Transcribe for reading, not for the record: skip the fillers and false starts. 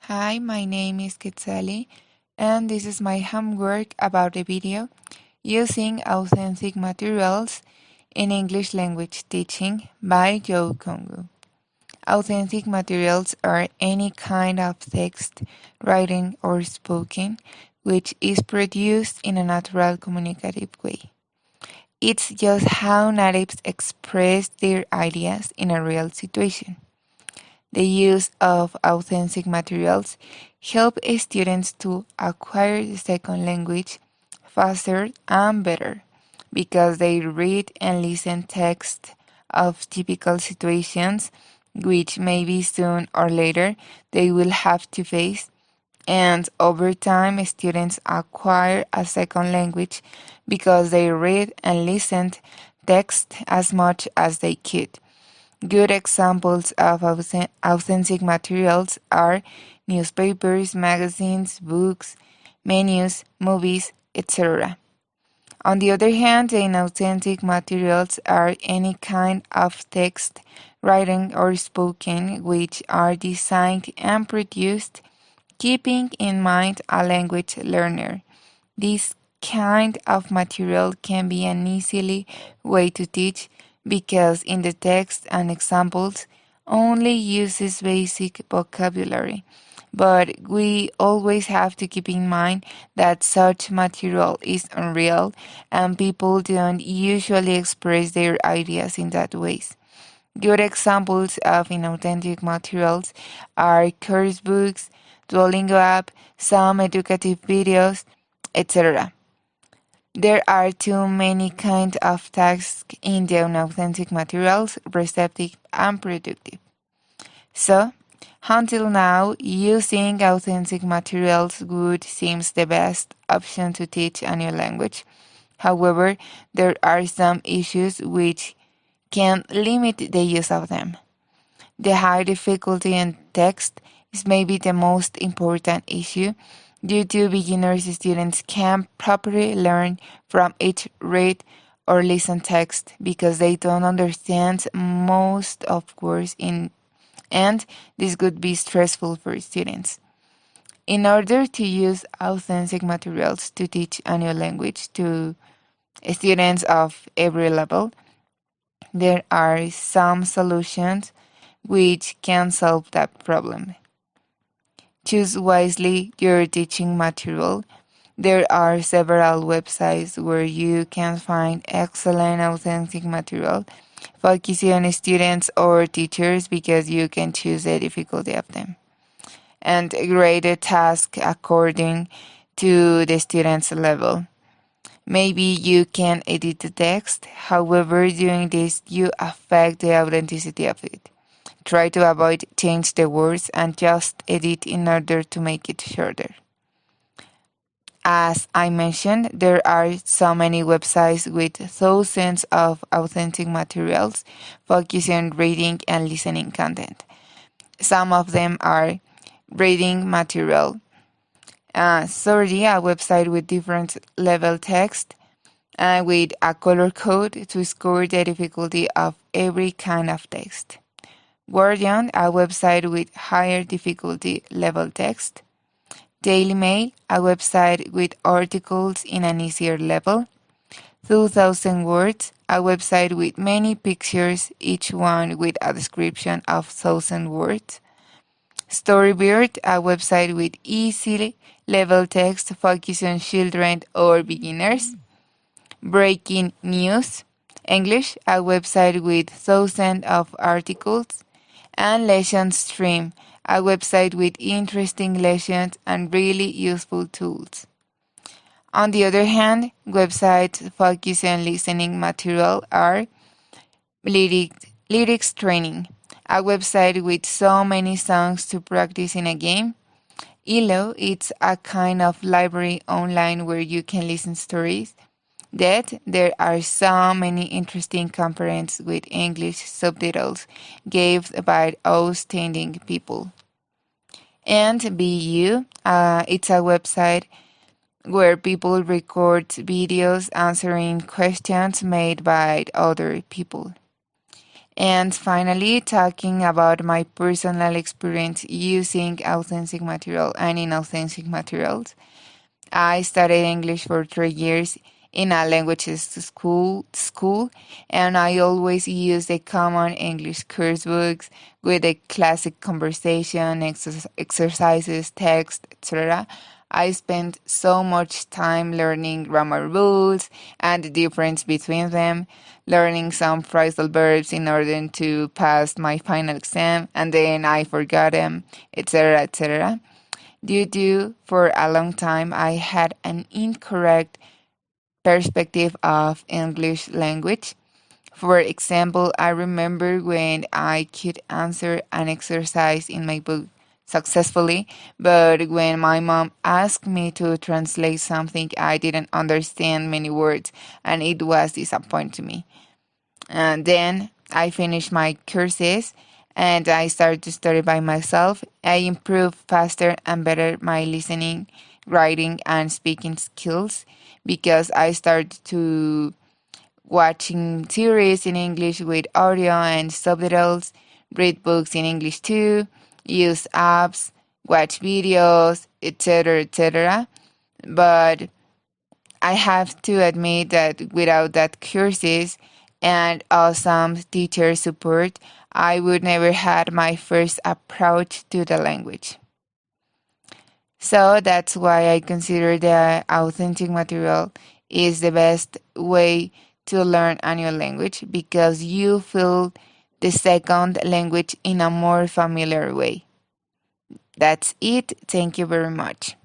Hi, my name is Quetzali, and this is my homework about a video using authentic materials in English language teaching by Joe Congo. Authentic materials are any kind of text, writing, or spoken which is produced in a natural communicative way. It's just how natives express their ideas in a real situation. The use of authentic materials help students to acquire the second language faster and better because they read and listen text of typical situations which maybe soon or later they will have to face, and over time students acquire a second language because they read and listen text as much as they could. Good examples of authentic materials are newspapers, magazines, books, menus, movies, etc. On the other hand, inauthentic materials are any kind of text, writing, or spoken which are designed and produced keeping in mind a language learner. This kind of material can be an easily way to teach because in the text and examples only uses basic vocabulary. But we always have to keep in mind that such material is unreal and people don't usually express their ideas in that ways. Good examples of inauthentic materials are course books, Duolingo app, some educative videos, etc. There are too many kinds of tasks in the unauthentic materials, receptive and productive. So, until now, using authentic materials would seems the best option to teach a new language. However, there are some issues which can limit the use of them. The high difficulty in text is maybe the most important issue due to beginners students can't properly learn from each read or listen text because they don't understand most of words in and this could be stressful for students. In order to use authentic materials to teach a new language to students of every level, there are some solutions which can solve that problem. Choose wisely your teaching material. There are several websites where you can find excellent authentic material. Focus on students or teachers because you can choose the difficulty of them. And grade the task according to the student's level. Maybe you can edit the text, however, doing this you affect the authenticity of it. Try to avoid change the words and just edit in order to make it shorter. As I mentioned, there are so many websites with thousands of authentic materials focusing on reading and listening content. Some of them are reading material. Sorry, a website with different level text with a color code to score the difficulty of every kind of text. Guardian, a website with higher difficulty level text. Daily Mail, a website with articles in an easier level. 2000 Words, a website with many pictures, each one with a description of 1000 words. Storybird, a website with easy level text focused on children or beginners. Breaking News, English, a website with thousands of articles. And Lesson Stream, a website with interesting lessons and really useful tools. On the other hand, websites focused on listening material are Lyrics Training, a website with so many songs to practice in a game. ELO, it's a kind of library online where you can listen stories. That there are so many interesting conferences with English subtitles given by outstanding people. And BU, it's a website where people record videos answering questions made by other people. And finally, talking about my personal experience using authentic material and inauthentic materials. I studied English for 3 years in a languages school, and I always use the common English course books with the classic conversation, exercises, text, etc. I spent so much time learning grammar rules and the difference between them, learning some phrasal verbs in order to pass my final exam, and then I forgot them, etc., etc. Due to, for a long time, I had an incorrect perspective of English language. For example, I remember when I could answer an exercise in my book successfully, but when my mom asked me to translate something, I didn't understand many words, and it was disappointing to me. And then I finished my courses and I started to study by myself. I improved faster and better my listening, writing, and speaking skills because I started to watching series in English with audio and subtitles, read books in English too, use apps, watch videos, etc., etc. But I have to admit that without that courses and awesome teacher support, I would never had my first approach to the language. So that's why I consider the authentic material is the best way to learn a new language because you feel the second language in a more familiar way. That's it. Thank you very much.